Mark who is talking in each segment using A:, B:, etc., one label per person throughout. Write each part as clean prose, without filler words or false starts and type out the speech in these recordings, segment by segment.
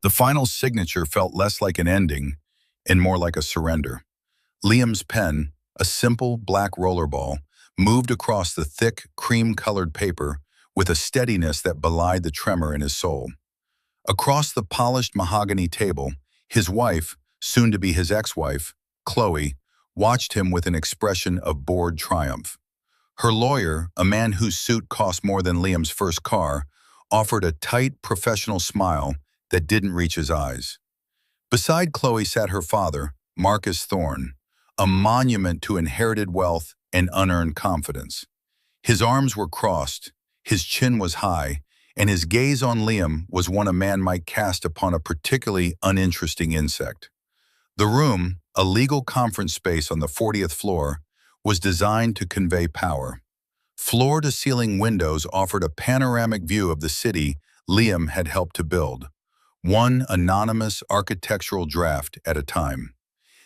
A: The final signature felt less like an ending and more like a surrender. Liam's pen, a simple black rollerball, moved across the thick, cream-colored paper with a steadiness that belied the tremor in his soul. Across the polished mahogany table, his wife, soon to be his ex-wife, Chloe, watched him with an expression of bored triumph. Her lawyer, a man whose suit cost more than Liam's first car, offered a tight, professional smile that didn't reach his eyes. Beside Chloe sat her father, Marcus Thorne, a monument to inherited wealth and unearned confidence. His arms were crossed, his chin was high, and his gaze on Liam was one a man might cast upon a particularly uninteresting insect. The room, a legal conference space on the 40th floor, was designed to convey power. Floor-to-ceiling windows offered a panoramic view of the city Liam had helped to build, one anonymous architectural draft at a time.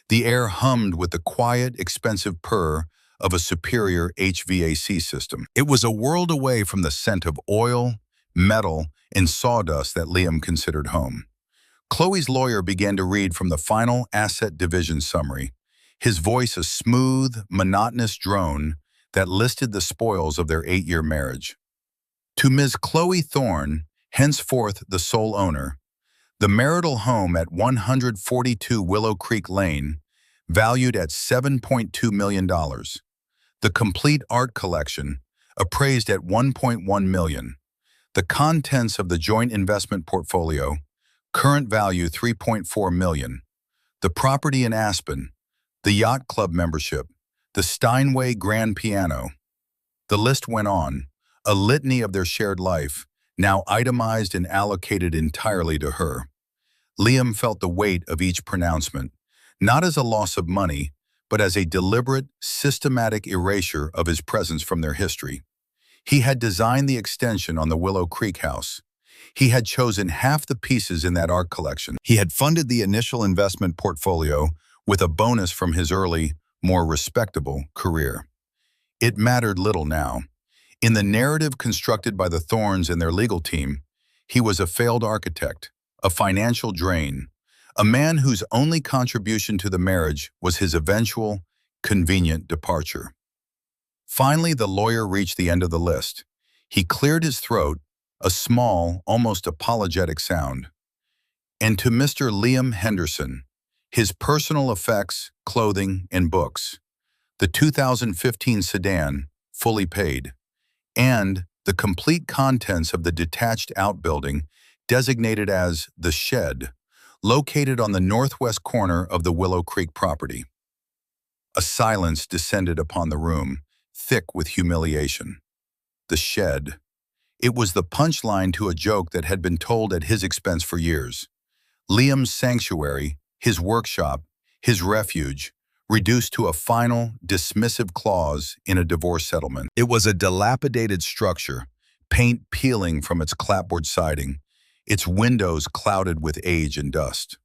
A: The air hummed with the quiet, expensive purr of a superior HVAC system. It was a world away from the scent of oil, metal, and sawdust that Liam considered home. Chloe's lawyer began to read from the final asset division summary, his voice a smooth, monotonous drone that listed the spoils of their 8-year marriage. To Ms. Chloe Thorne, henceforth the sole owner, the marital home at 142 Willow Creek Lane, valued at $7.2 million. The complete art collection, appraised at $1.1 million. The contents of the joint investment portfolio, current value $3.4 million. The property in Aspen, the yacht club membership, the Steinway grand piano. The list went on, a litany of their shared life, now itemized and allocated entirely to her. Liam felt the weight of each pronouncement, not as a loss of money, but as a deliberate, systematic erasure of his presence from their history. He had designed the extension on the Willow Creek house. He had chosen half the pieces in that art collection. He had funded the initial investment portfolio with a bonus from his early, more respectable career. It mattered little now. In the narrative constructed by the Thornes and their legal team, he was a failed architect, a financial drain, a man whose only contribution to the marriage was his eventual, convenient departure. Finally, the lawyer reached the end of the list. He cleared his throat, a small, almost apologetic sound. And to Mr. Liam Henderson, his personal effects, clothing, and books, the 2015 sedan, fully paid, and the complete contents of the detached outbuilding designated as the Shed, located on the northwest corner of the Willow Creek property. A silence descended upon the room, thick with humiliation. The Shed. It was the punchline to a joke that had been told at his expense for years. Liam's sanctuary, his workshop, his refuge, reduced to a final, dismissive clause in a divorce settlement. It was a dilapidated structure, paint peeling from its clapboard siding, its windows clouded with age and dust.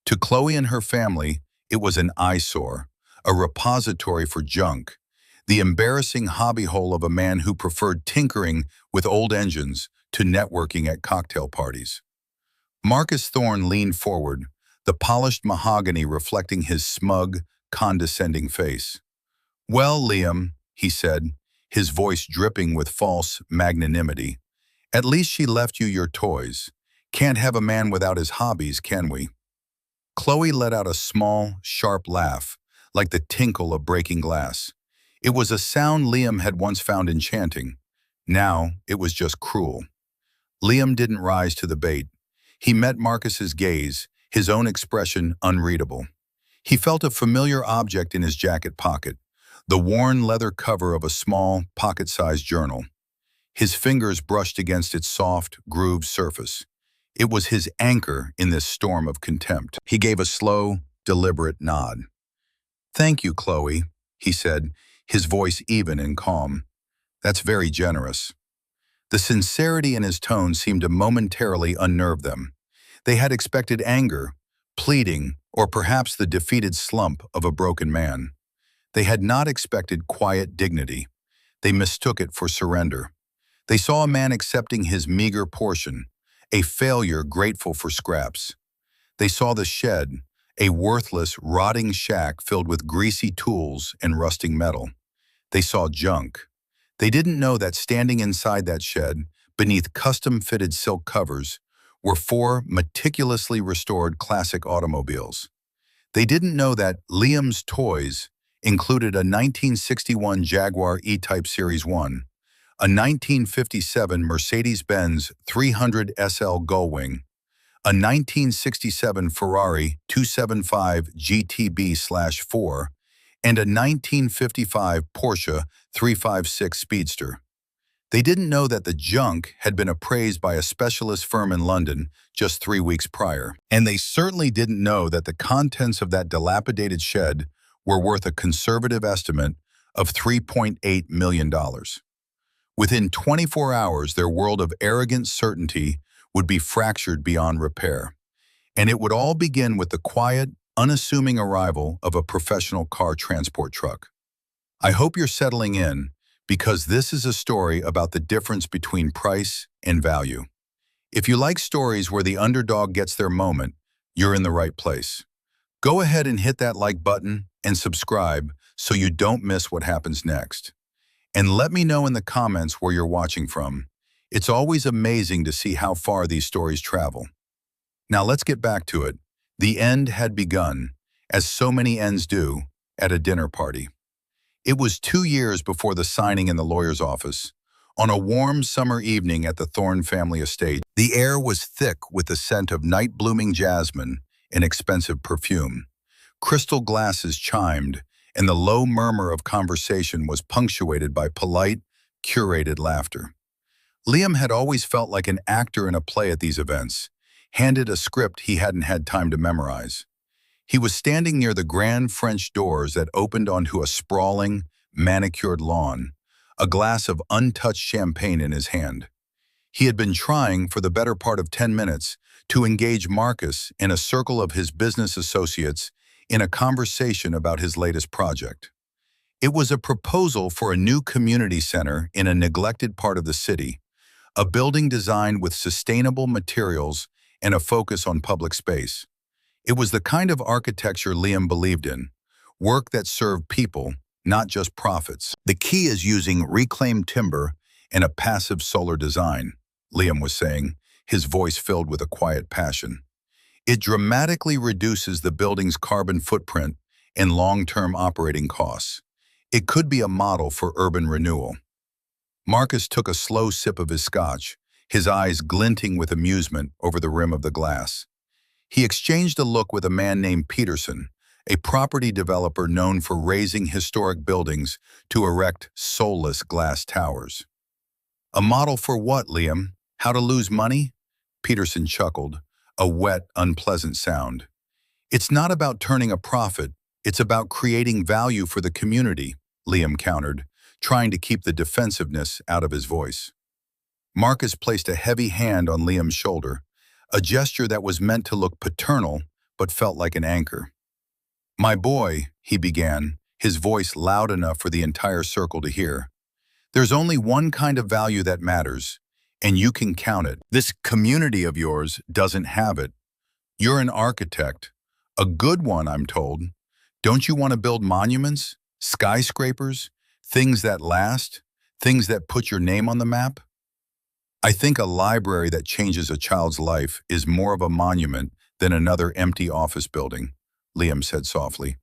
A: To Chloe and her family, it was an eyesore, a repository for junk, the embarrassing hobby hole of a man who preferred tinkering with old engines to networking at cocktail parties. Marcus Thorne leaned forward, the polished mahogany reflecting his smug, condescending face. "Well, Liam," he said, his voice dripping with false magnanimity, "at least she left you your toys. Can't have a man without his hobbies, can we?" Chloe let out a small, sharp laugh, like the tinkle of breaking glass. It was a sound Liam had once found enchanting. Now it was just cruel. Liam didn't rise to the bait. He met Marcus's gaze, his own expression unreadable. He felt a familiar object in his jacket pocket, the worn leather cover of a small, pocket-sized journal. His fingers brushed against its soft, grooved surface. It was his anchor in this storm of contempt. He gave a slow, deliberate nod. "Thank you, Chloe," he said, his voice even and calm. "That's very generous." The sincerity in his tone seemed to momentarily unnerve them. They had expected anger, pleading, or perhaps the defeated slump of a broken man. They had not expected quiet dignity. They mistook it for surrender. They saw a man accepting his meager portion, a failure grateful for scraps. They saw the shed, a worthless, rotting shack filled with greasy tools and rusting metal. They saw junk. They didn't know that standing inside that shed, beneath custom-fitted silk covers, were four meticulously restored classic automobiles. They didn't know that Liam's toys included a 1961 Jaguar E-Type Series 1, a 1957 Mercedes-Benz 300 SL Gullwing, a 1967 Ferrari 275 GTB/4, and a 1955 Porsche 356 Speedster. They didn't know that the junk had been appraised by a specialist firm in London just 3 weeks prior. And they certainly didn't know that the contents of that dilapidated shed were worth a conservative estimate of $3.8 million. Within 24 hours, their world of arrogant certainty would be fractured beyond repair. And it would all begin with the quiet, unassuming arrival of a professional car transport truck. I hope you're settling in, because this is a story about the difference between price and value. If you like stories where the underdog gets their moment, you're in the right place. Go ahead and hit that like button and subscribe so you don't miss what happens next. And let me know in the comments where you're watching from. It's always amazing to see how far these stories travel. Now let's get back to it. The end had begun, as so many ends do, at a dinner party. It was 2 years before the signing in the lawyer's office. On a warm summer evening at the Thorne family estate, the air was thick with the scent of night-blooming jasmine and expensive perfume. Crystal glasses chimed, and the low murmur of conversation was punctuated by polite, curated laughter. Liam had always felt like an actor in a play at these events, handed a script he hadn't had time to memorize. He was standing near the grand French doors that opened onto a sprawling, manicured lawn, a glass of untouched champagne in his hand. He had been trying, for the better part of 10 minutes, to engage Marcus and a circle of his business associates in a conversation about his latest project. It was a proposal for a new community center in a neglected part of the city, a building designed with sustainable materials and a focus on public space. It was the kind of architecture Liam believed in, work that served people, not just profits. The key is using reclaimed timber and a passive solar design, Liam was saying, his voice filled with a quiet passion. It dramatically reduces the building's carbon footprint and long-term operating costs. It could be a model for urban renewal. Marcus took a slow sip of his scotch, his eyes glinting with amusement over the rim of the glass. He exchanged a look with a man named Peterson, a property developer known for raising historic buildings to erect soulless glass towers. A model for what, Liam? How to lose money? Peterson chuckled, a wet, unpleasant sound. It's not about turning a profit, it's about creating value for the community, Liam countered, trying to keep the defensiveness out of his voice. Marcus placed a heavy hand on Liam's shoulder, a gesture that was meant to look paternal but felt like an anchor. "My boy," he began, his voice loud enough for the entire circle to hear. "There's only one kind of value that matters, and you can count it. This community of yours doesn't have it. You're an architect. A good one, I'm told. Don't you want to build monuments, skyscrapers, things that last, things that put your name on the map? I think a library that changes a child's life is more of a monument than another empty office building," Liam said softly.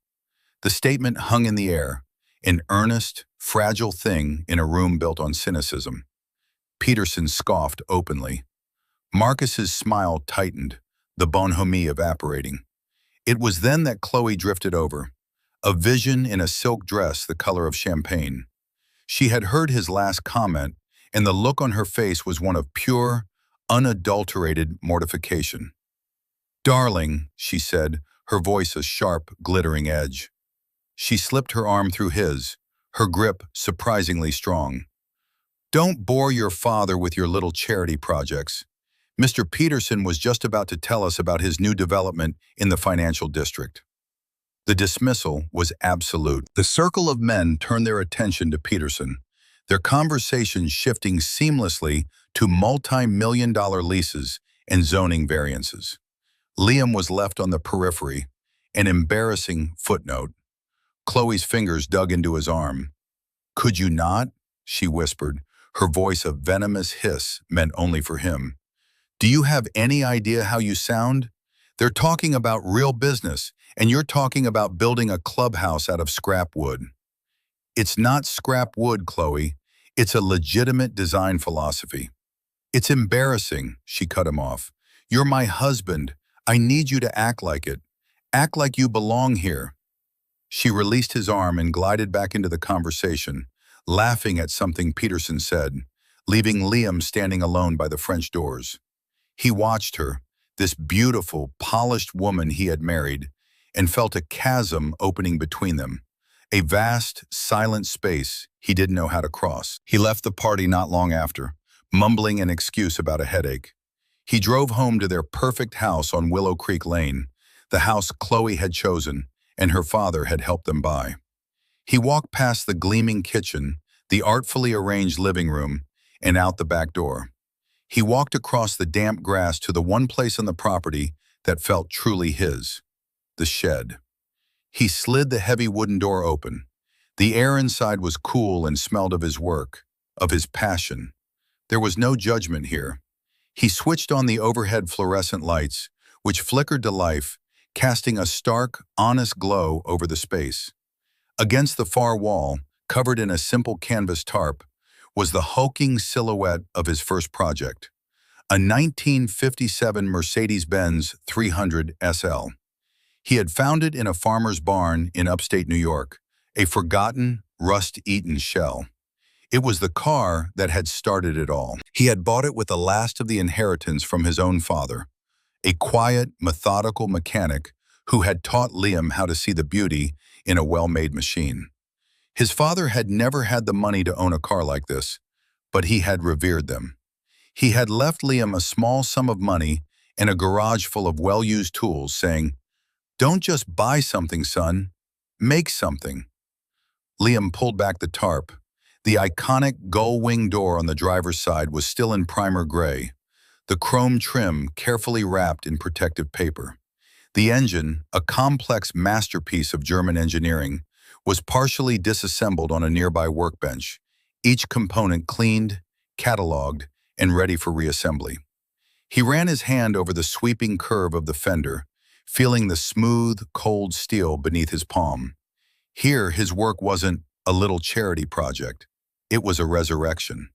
A: The statement hung in the air, an earnest, fragile thing in a room built on cynicism. Peterson scoffed openly. Marcus's smile tightened, the bonhomie evaporating. It was then that Chloe drifted over, a vision in a silk dress the color of champagne. She had heard his last comment, and the look on her face was one of pure, unadulterated mortification. "Darling," she said, her voice a sharp, glittering edge. She slipped her arm through his, her grip surprisingly strong. "Don't bore your father with your little charity projects. Mr. Peterson was just about to tell us about his new development in the financial district." The dismissal was absolute. The circle of men turned their attention to Peterson, their conversation shifting seamlessly to multi-million-dollar leases and zoning variances. Liam was left on the periphery, an embarrassing footnote. Chloe's fingers dug into his arm. "Could you not?" she whispered, her voice a venomous hiss meant only for him. "Do you have any idea how you sound? They're talking about real business, and you're talking about building a clubhouse out of scrap wood." "It's not scrap wood, Chloe. It's a legitimate design philosophy." "It's embarrassing," she cut him off. "You're my husband. I need you to act like it. Act like you belong here." She released his arm and glided back into the conversation, laughing at something Peterson said, leaving Liam standing alone by the French doors. He watched her, this beautiful, polished woman he had married, and felt a chasm opening between them, a vast, silent space he didn't know how to cross. He left the party not long after, mumbling an excuse about a headache. He drove home to their perfect house on Willow Creek Lane, the house Chloe had chosen and her father had helped them buy. He walked past the gleaming kitchen, the artfully arranged living room, and out the back door. He walked across the damp grass to the one place on the property that felt truly his, the shed. He slid the heavy wooden door open. The air inside was cool and smelled of his work, of his passion. There was no judgment here. He switched on the overhead fluorescent lights, which flickered to life, casting a stark, honest glow over the space. Against the far wall, covered in a simple canvas tarp, was the hulking silhouette of his first project, a 1957 Mercedes-Benz 300 SL. He had found it in a farmer's barn in upstate New York, a forgotten, rust-eaten shell. It was the car that had started it all. He had bought it with the last of the inheritance from his own father, a quiet, methodical mechanic who had taught Liam how to see the beauty in a well-made machine. His father had never had the money to own a car like this, but he had revered them. He had left Liam a small sum of money and a garage full of well-used tools, saying, "Don't just buy something, son. Make something." Liam pulled back the tarp. The iconic gull-wing door on the driver's side was still in primer gray, the chrome trim carefully wrapped in protective paper. The engine, a complex masterpiece of German engineering, was partially disassembled on a nearby workbench, each component cleaned, cataloged, and ready for reassembly. He ran his hand over the sweeping curve of the fender, feeling the smooth, cold steel beneath his palm. Here, his work wasn't a little charity project. It was a resurrection.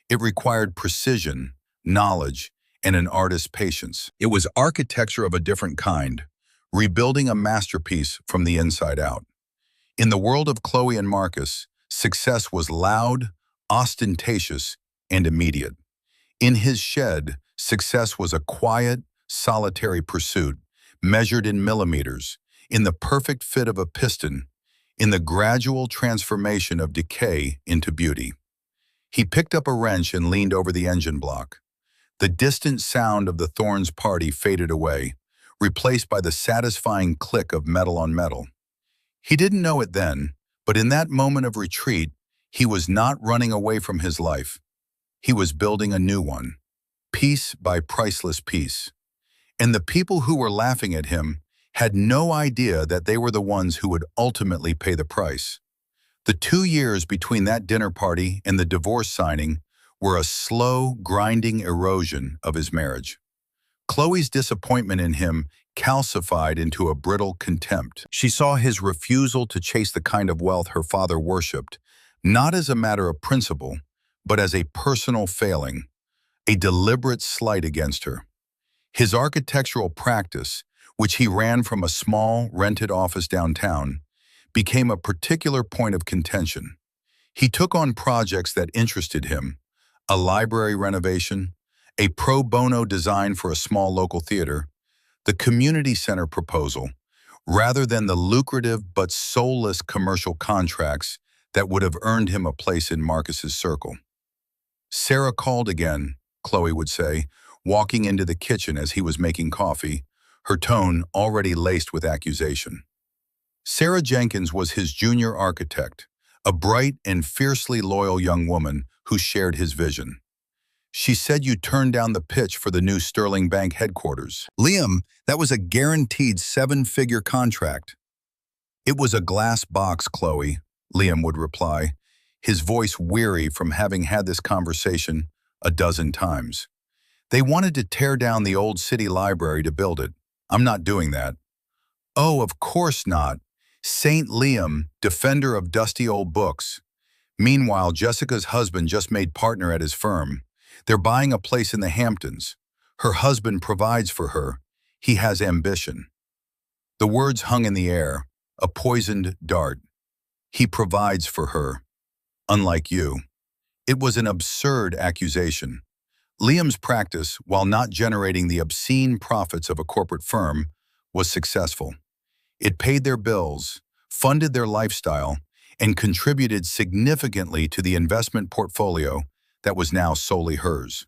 A: It required precision, knowledge, and an artist's patience. It was architecture of a different kind, rebuilding a masterpiece from the inside out. In the world of Chloe and Marcus, success was loud, ostentatious, and immediate. In his shed, success was a quiet, solitary pursuit, measured in millimeters, in the perfect fit of a piston, in the gradual transformation of decay into beauty. He picked up a wrench and leaned over the engine block. The distant sound of the Thorns party faded away, replaced by the satisfying click of metal on metal. He didn't know it then, but in that moment of retreat, he was not running away from his life. He was building a new one, piece by priceless piece. And the people who were laughing at him had no idea that they were the ones who would ultimately pay the price. The 2 years between that dinner party and the divorce signing were a slow, grinding erosion of his marriage. Chloe's disappointment in him calcified into a brittle contempt. She saw his refusal to chase the kind of wealth her father worshipped, not as a matter of principle, but as a personal failing, a deliberate slight against her. His architectural practice, which he ran from a small, rented office downtown, became a particular point of contention. He took on projects that interested him, a library renovation, a pro bono design for a small local theater, the community center proposal, rather than the lucrative but soulless commercial contracts that would have earned him a place in Marcus's circle. "Sarah called again," Chloe would say, walking into the kitchen as he was making coffee, her tone already laced with accusation. Sarah Jenkins was his junior architect, a bright and fiercely loyal young woman who shared his vision. She said you turned down the pitch for the new Sterling Bank headquarters. Liam, that was a guaranteed seven-figure contract. It was a glass box, Chloe, Liam would reply, his voice weary from having had this conversation a dozen times. They wanted to tear down the old city library to build it. I'm not doing that. Oh, of course not. Saint Liam, defender of dusty old books. Meanwhile, Jessica's husband just made partner at his firm. They're buying a place in the Hamptons. Her husband provides for her. He has ambition. The words hung in the air, a poisoned dart. He provides for her. Unlike you. It was an absurd accusation. Liam's practice, while not generating the obscene profits of a corporate firm, was successful. It paid their bills, funded their lifestyle, and contributed significantly to the investment portfolio that was now solely hers.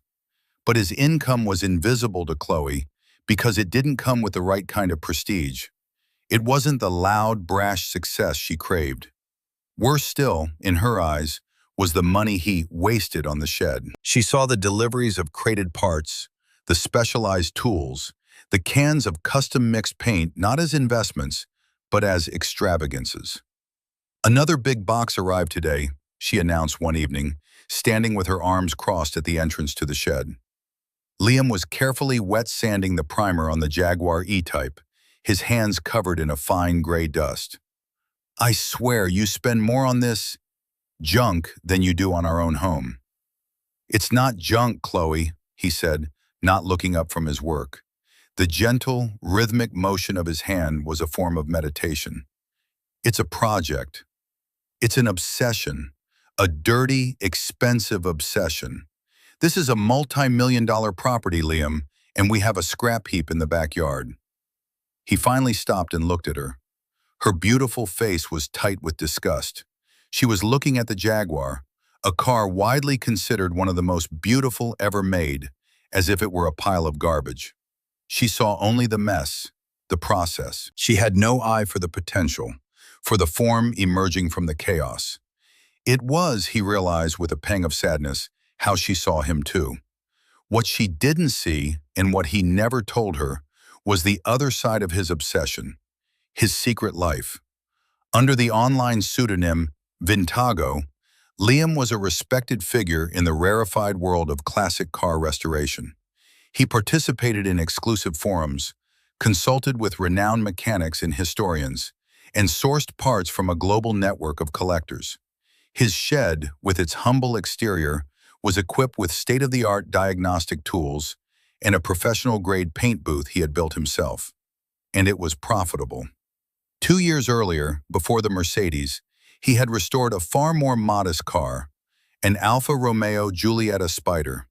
A: But his income was invisible to Chloe because it didn't come with the right kind of prestige. It wasn't the loud, brash success she craved. Worse still, in her eyes, was the money he wasted on the shed. She saw the deliveries of crated parts, the specialized tools, the cans of custom-mixed paint not as investments, but as extravagances. Another big box arrived today, she announced one evening, standing with her arms crossed at the entrance to the shed. Liam was carefully wet sanding the primer on the Jaguar E-Type, his hands covered in a fine gray dust. I swear you spend more on this junk than you do on our own home. It's not junk, Chloe, he said, not looking up from his work. The gentle, rhythmic motion of his hand was a form of meditation. It's a project. It's an obsession. A dirty, expensive obsession. This is a multi-million-dollar property, Liam, and we have a scrap heap in the backyard. He finally stopped and looked at her. Her beautiful face was tight with disgust. She was looking at the Jaguar, a car widely considered one of the most beautiful ever made, as if it were a pile of garbage. She saw only the mess, the process. She had no eye for the potential, for the form emerging from the chaos. It was, he realized with a pang of sadness, how she saw him too. What she didn't see, and what he never told her, was the other side of his obsession, his secret life. Under the online pseudonym Vintago, Liam was a respected figure in the rarefied world of classic car restoration. He participated in exclusive forums, consulted with renowned mechanics and historians, and sourced parts from a global network of collectors. His shed, with its humble exterior, was equipped with state-of-the-art diagnostic tools and a professional-grade paint booth he had built himself. And it was profitable. 2 years earlier, before the Mercedes, he had restored a far more modest car, an Alfa Romeo Giulietta Spider.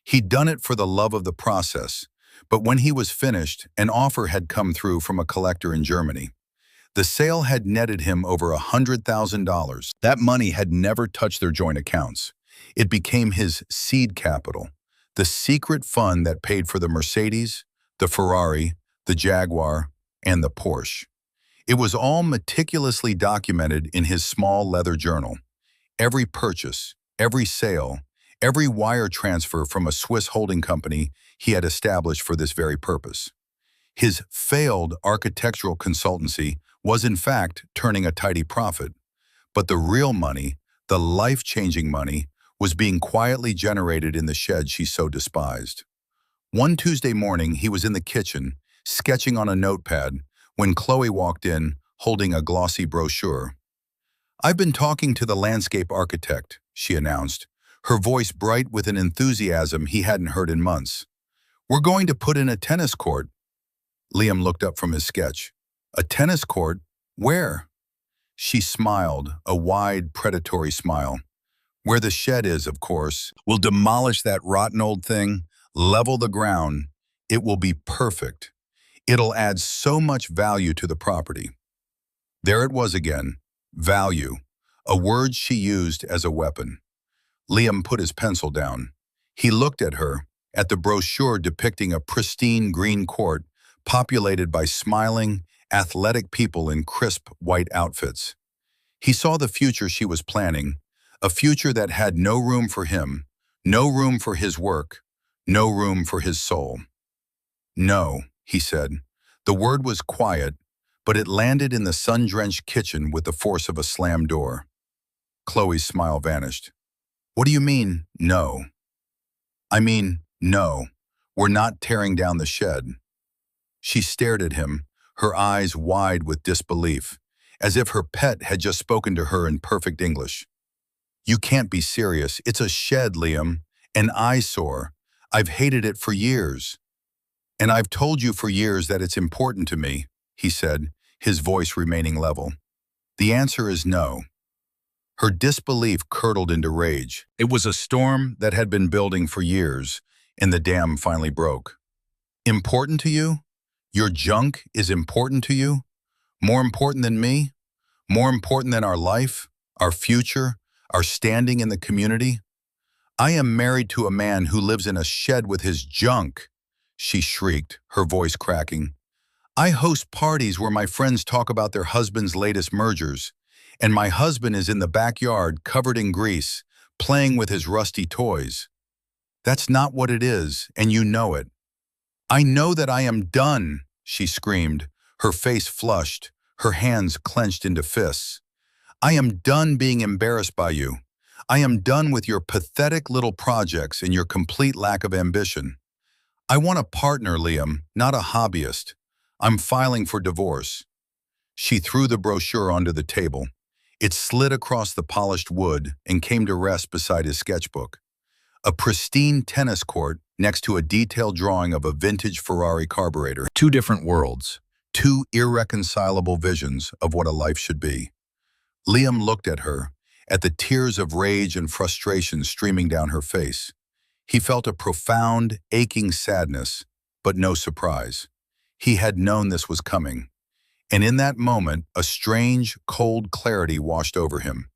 A: He'd done it for the love of the process, but when he was finished, an offer had come through from a collector in Germany. The sale had netted him over $100,000. That money had never touched their joint accounts. It became his seed capital, the secret fund that paid for the Mercedes, the Ferrari, the Jaguar, and the Porsche. It was all meticulously documented in his small leather journal. Every purchase, every sale, every wire transfer from a Swiss holding company he had established for this very purpose. His failed architectural consultancy was in fact turning a tidy profit, but the real money, the life-changing money, was being quietly generated in the shed she so despised. One Tuesday morning, he was in the kitchen, sketching on a notepad, when Chloe walked in, holding a glossy brochure. "I've been talking to the landscape architect," she announced, her voice bright with an enthusiasm he hadn't heard in months. "We're going to put in a tennis court." Liam looked up from his sketch. "A tennis court? Where?" She smiled, a wide, predatory smile. "Where the shed is, of course. We'll demolish that rotten old thing, level the ground. It will be perfect. It'll add so much value to the property." There it was again, value, a word she used as a weapon. Liam put his pencil down. He looked at her, at the brochure depicting a pristine green court populated by smiling, athletic people in crisp white outfits. He saw the future she was planning, a future that had no room for him, No room for his work, no room for his soul. No, he said. The word was quiet, but it landed in the sun-drenched kitchen with the force of a slammed door. Chloe's smile vanished. What do you mean, no? I mean, no. We're not tearing down the shed. She stared at him, her eyes wide with disbelief, as if her pet had just spoken to her in perfect English. You can't be serious. It's a shed, Liam. An eyesore. I've hated it for years. And I've told you for years that it's important to me, he said, his voice remaining level. The answer is no. Her disbelief curdled into rage. It was a storm that had been building for years, and the dam finally broke. Important to you? Your junk is important to you? More important than me? More important than our life, our future, our standing in the community? I am married to a man who lives in a shed with his junk, she shrieked, her voice cracking. I host parties where my friends talk about their husband's latest mergers, and my husband is in the backyard covered in grease, playing with his rusty toys. That's not what it is, and you know it. I know that I am done, she screamed, her face flushed, her hands clenched into fists. I am done being embarrassed by you. I am done with your pathetic little projects and your complete lack of ambition. I want a partner, Liam, not a hobbyist. I'm filing for divorce. She threw the brochure onto the table. It slid across the polished wood and came to rest beside his sketchbook. A pristine tennis court next to a detailed drawing of a vintage Ferrari carburetor. Two different worlds, two irreconcilable visions of what a life should be. Liam looked at her, at the tears of rage and frustration streaming down her face. He felt a profound, aching sadness, but no surprise. He had known this was coming. And in that moment, a strange, cold clarity washed over him.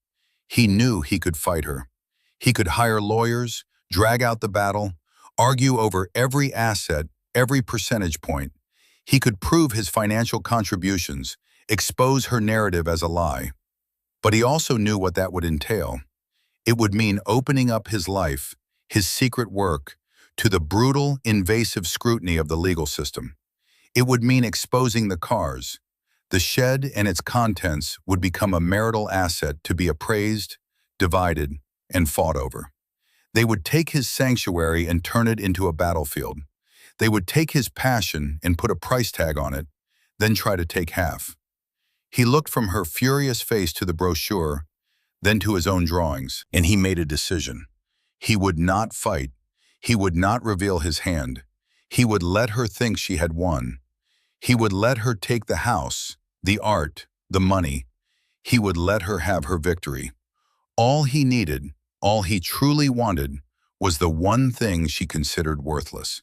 A: He knew he could fight her. He could hire lawyers, drag out the battle, argue over every asset, every percentage point. He could prove his financial contributions, expose her narrative as a lie. But he also knew what that would entail. It would mean opening up his life, his secret work, to the brutal, invasive scrutiny of the legal system. It would mean exposing the cars. The shed and its contents would become a marital asset to be appraised, divided, and fought over. They would take his sanctuary and turn it into a battlefield. They would take his passion and put a price tag on it, then try to take half. He looked from her furious face to the brochure, then to his own drawings, and he made a decision. He would not fight. He would not reveal his hand. He would let her think she had won. He would let her take the house, the art, the money. He would let her have her victory. All he needed, all he truly wanted, was the one thing she considered worthless.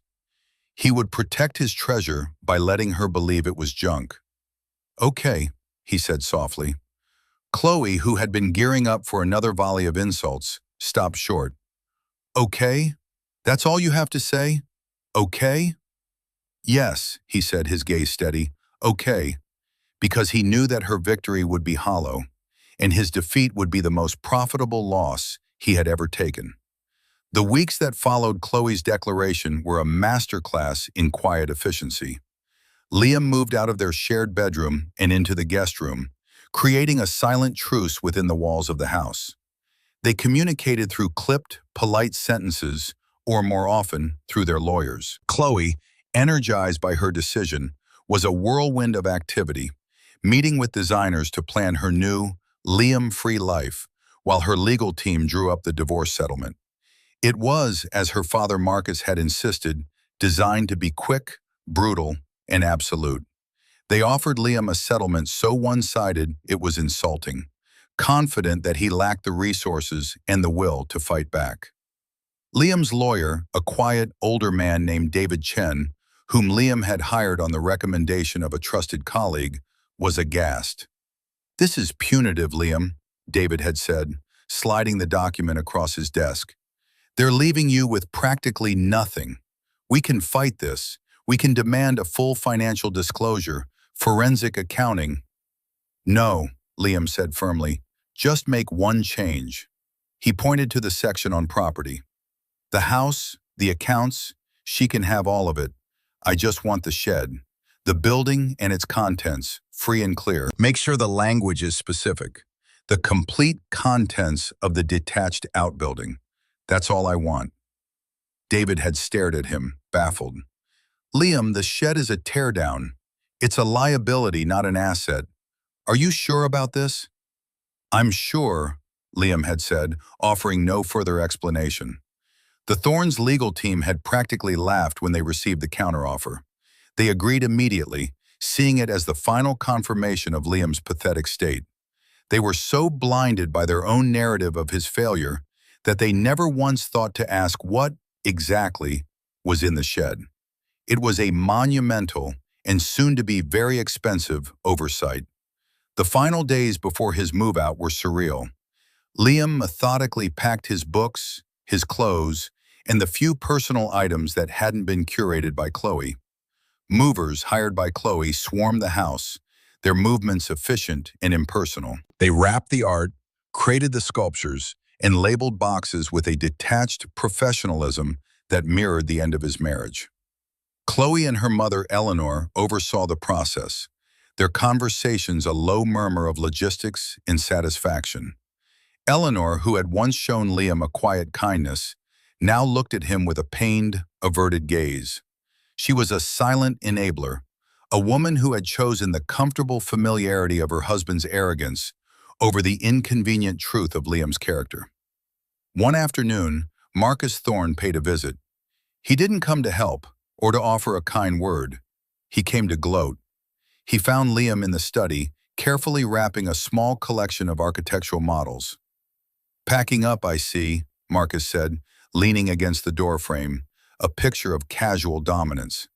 A: He would protect his treasure by letting her believe it was junk. Okay, he said softly. Chloe, who had been gearing up for another volley of insults, stopped short. Okay? That's all you have to say? Okay? Yes, he said, his gaze steady. Okay. Because he knew that her victory would be hollow, and his defeat would be the most profitable loss he had ever taken. The weeks that followed Chloe's declaration were a masterclass in quiet efficiency. Liam moved out of their shared bedroom and into the guest room, creating a silent truce within the walls of the house. They communicated through clipped, polite sentences, or more often, through their lawyers. Chloe, energized by her decision, was a whirlwind of activity, meeting with designers to plan her new, Liam-free life, while her legal team drew up the divorce settlement. It was, as her father Marcus had insisted, designed to be quick, brutal, and absolute. They offered Liam a settlement so one-sided it was insulting, confident that he lacked the resources and the will to fight back. Liam's lawyer, a quiet, older man named David Chen, whom Liam had hired on the recommendation of a trusted colleague, was aghast. "This is punitive, Liam," David had said, sliding the document across his desk. "They're leaving you with practically nothing. We can fight this. We can demand a full financial disclosure, forensic accounting." "No," Liam said firmly, "just make one change." He pointed to the section on property. The house, the accounts, she can have all of it. I just want the shed. The building and its contents, free and clear. Make sure the language is specific. The complete contents of the detached outbuilding. That's all I want. David had stared at him, baffled. Liam, the shed is a teardown. It's a liability, not an asset. Are you sure about this? I'm sure, Liam had said, offering no further explanation. The Thorns legal team had practically laughed when they received the counteroffer. They agreed immediately, seeing it as the final confirmation of Liam's pathetic state. They were so blinded by their own narrative of his failure that they never once thought to ask what, exactly, was in the shed. It was a monumental and soon-to-be very expensive oversight. The final days before his move-out were surreal. Liam methodically packed his books, his clothes, and the few personal items that hadn't been curated by Chloe. Movers hired by Chloe swarmed the house, their movements efficient and impersonal. They wrapped the art, created the sculptures, and labeled boxes with a detached professionalism that mirrored the end of his marriage. Chloe and her mother, Eleanor, oversaw the process, their conversations a low murmur of logistics and satisfaction. Eleanor, who had once shown Liam a quiet kindness, now looked at him with a pained, averted gaze. She was a silent enabler, a woman who had chosen the comfortable familiarity of her husband's arrogance over the inconvenient truth of Liam's character. One afternoon, Marcus Thorne paid a visit. He didn't come to help or to offer a kind word. He came to gloat. He found Liam in the study, carefully wrapping a small collection of architectural models. "Packing up, I see," Marcus said, leaning against the doorframe, a picture of casual dominance.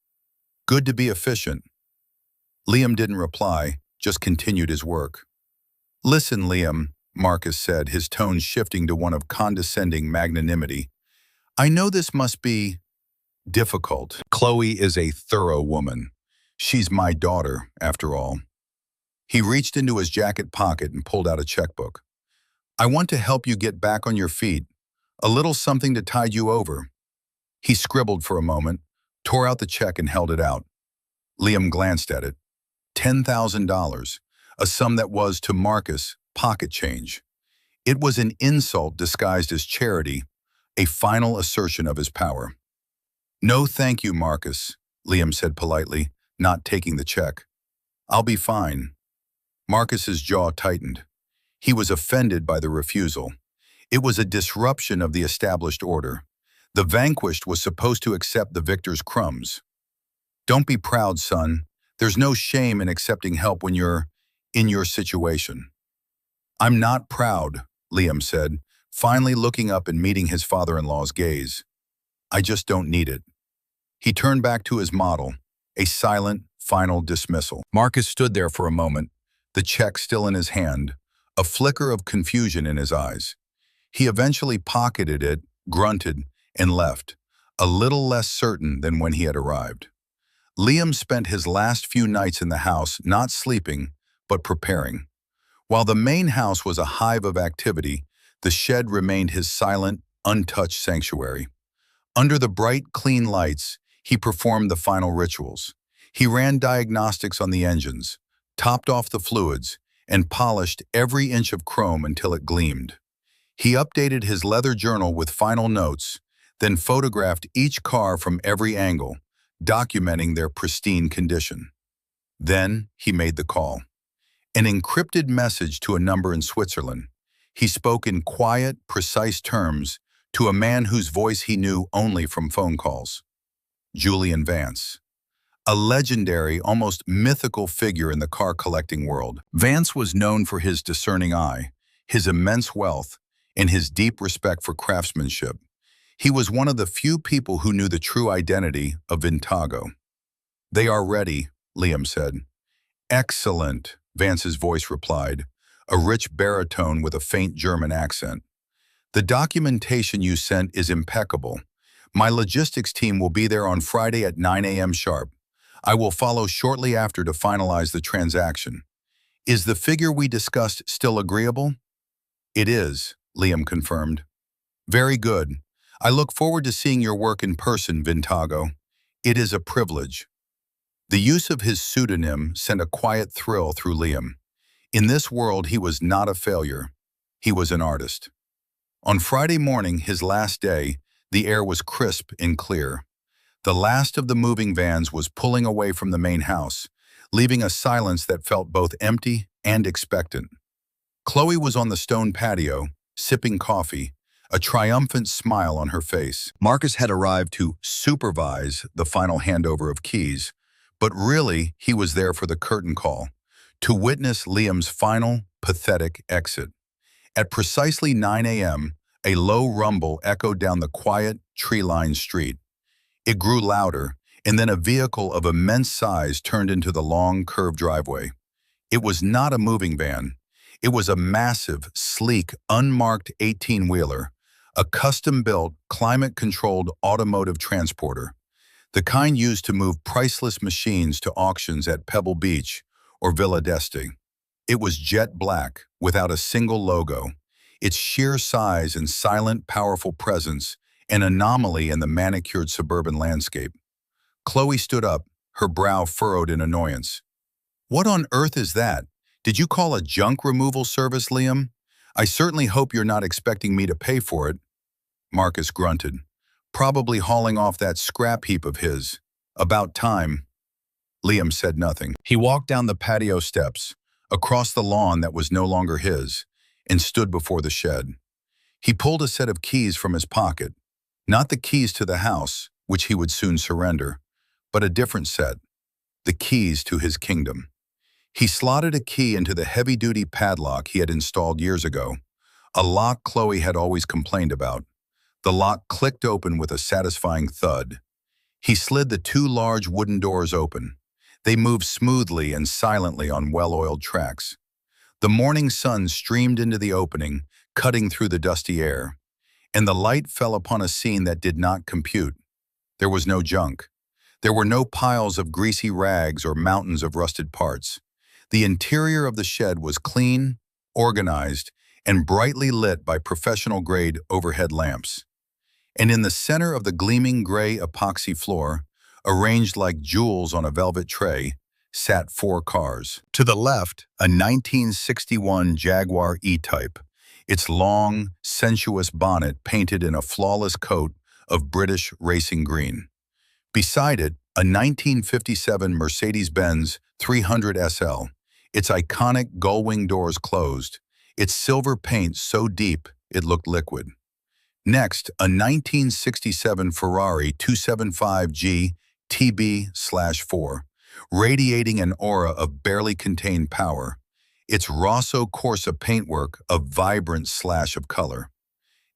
A: "Good to be efficient." Liam didn't reply, just continued his work. "Listen, Liam," Marcus said, his tone shifting to one of condescending magnanimity. "I know this must be difficult. Chloe is a thorough woman. She's my daughter, after all." He reached into his jacket pocket and pulled out a checkbook. "I want to help you get back on your feet. A little something to tide you over." He scribbled for a moment, tore out the check and held it out. Liam glanced at it. $10,000, a sum that was, to Marcus, pocket change. It was an insult disguised as charity, a final assertion of his power. "No thank you, Marcus," Liam said politely, not taking the check. "I'll be fine." Marcus's jaw tightened. He was offended by the refusal. It was a disruption of the established order. The vanquished was supposed to accept the victor's crumbs. "Don't be proud, son. There's no shame in accepting help when you're in your situation." "I'm not proud," Liam said, finally looking up and meeting his father-in-law's gaze. "I just don't need it." He turned back to his model, a silent, final dismissal. Marcus stood there for a moment, the check still in his hand, a flicker of confusion in his eyes. He eventually pocketed it, grunted, and left, a little less certain than when he had arrived. Liam spent his last few nights in the house not sleeping, but preparing. While the main house was a hive of activity, the shed remained his silent, untouched sanctuary. Under the bright, clean lights, he performed the final rituals. He ran diagnostics on the engines, topped off the fluids, and polished every inch of chrome until it gleamed. He updated his leather journal with final notes, then photographed each car from every angle, documenting their pristine condition. Then he made the call. An encrypted message to a number in Switzerland. He spoke in quiet, precise terms to a man whose voice he knew only from phone calls. Julian Vance. A legendary, almost mythical figure in the car collecting world. Vance was known for his discerning eye, his immense wealth, and his deep respect for craftsmanship. He was one of the few people who knew the true identity of Vintago. "They are ready," Liam said. "Excellent," Vance's voice replied, a rich baritone with a faint German accent. "The documentation you sent is impeccable. My logistics team will be there on Friday at 9 a.m. sharp. I will follow shortly after to finalize the transaction. Is the figure we discussed still agreeable?" "It is," Liam confirmed. "Very good. I look forward to seeing your work in person, Vintago. It is a privilege. The use of his pseudonym sent a quiet thrill through Liam. In this world, he was not a failure. He was an artist. On Friday morning, his last day, the air was crisp and clear. The last of the moving vans was pulling away from the main house, leaving a silence that felt both empty and expectant. Chloe was on the stone patio, sipping coffee, a triumphant smile on her face. Marcus had arrived to supervise the final handover of keys, but really he was there for the curtain call, to witness Liam's final, pathetic exit. At precisely 9 a.m., a low rumble echoed down the quiet, tree-lined street. It grew louder, and then a vehicle of immense size turned into the long, curved driveway. It was not a moving van. It was a massive, sleek, unmarked 18-wheeler, a custom-built, climate-controlled automotive transporter, the kind used to move priceless machines to auctions at Pebble Beach or Villa d'Este. It was jet black, without a single logo, its sheer size and silent, powerful presence an anomaly in the manicured suburban landscape. Chloe stood up, her brow furrowed in annoyance. "What on earth is that? Did you call a junk removal service, Liam? I certainly hope you're not expecting me to pay for it." Marcus grunted. "Probably hauling off that scrap heap of his. About time." Liam said nothing. He walked down the patio steps, across the lawn that was no longer his, and stood before the shed. He pulled a set of keys from his pocket, not the keys to the house, which he would soon surrender, but a different set, the keys to his kingdom. He slotted a key into the heavy-duty padlock he had installed years ago, a lock Chloe had always complained about. The lock clicked open with a satisfying thud. He slid the two large wooden doors open. They moved smoothly and silently on well-oiled tracks. The morning sun streamed into the opening, cutting through the dusty air, and the light fell upon a scene that did not compute. There was no junk. There were no piles of greasy rags or mountains of rusted parts. The interior of the shed was clean, organized, and brightly lit by professional-grade overhead lamps. And in the center of the gleaming gray epoxy floor, arranged like jewels on a velvet tray, sat 4 cars. To the left, a 1961 Jaguar E-Type, its long, sensuous bonnet painted in a flawless coat of British racing green. Beside it, a 1957 Mercedes-Benz 300 SL, its iconic gull-wing doors closed, its silver paint so deep it looked liquid. Next, a 1967 Ferrari 275G TB/4, radiating an aura of barely contained power, its Rosso Corsa paintwork a vibrant slash of color.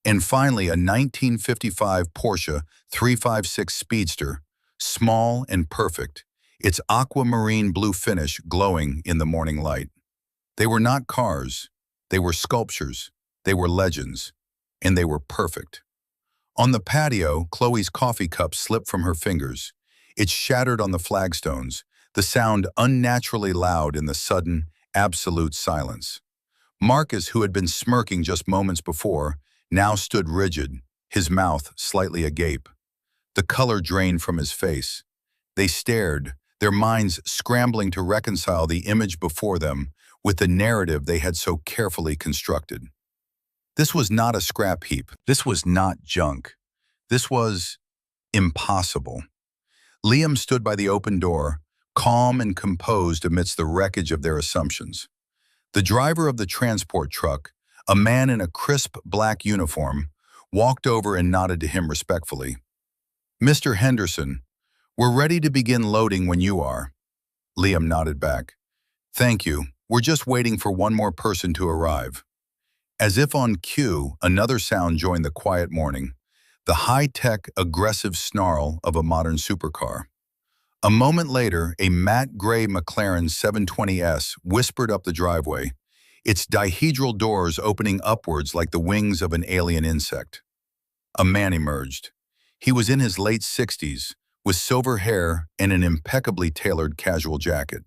A: And finally, a 1955 Porsche 356 Speedster, small and perfect, its aquamarine blue finish glowing in the morning light. They were not cars, they were sculptures, they were legends, and they were perfect. On the patio, Chloe's coffee cup slipped from her fingers. It shattered on the flagstones, the sound unnaturally loud in the sudden, absolute silence. Marcus, who had been smirking just moments before, now stood rigid, his mouth slightly agape. The color drained from his face. They stared, their minds scrambling to reconcile the image before them with the narrative they had so carefully constructed. This was not a scrap heap. This was not junk. This was impossible. Liam stood by the open door, calm and composed amidst the wreckage of their assumptions. The driver of the transport truck, a man in a crisp black uniform, walked over and nodded to him respectfully. "Mr. Henderson, we're ready to begin loading when you are." Liam nodded back. "Thank you. We're just waiting for one more person to arrive." As if on cue, another sound joined the quiet morning, the high-tech, aggressive snarl of a modern supercar. A moment later, a matte gray McLaren 720S whispered up the driveway, its dihedral doors opening upwards like the wings of an alien insect. A man emerged. He was in his late 60s, with silver hair and an impeccably tailored casual jacket.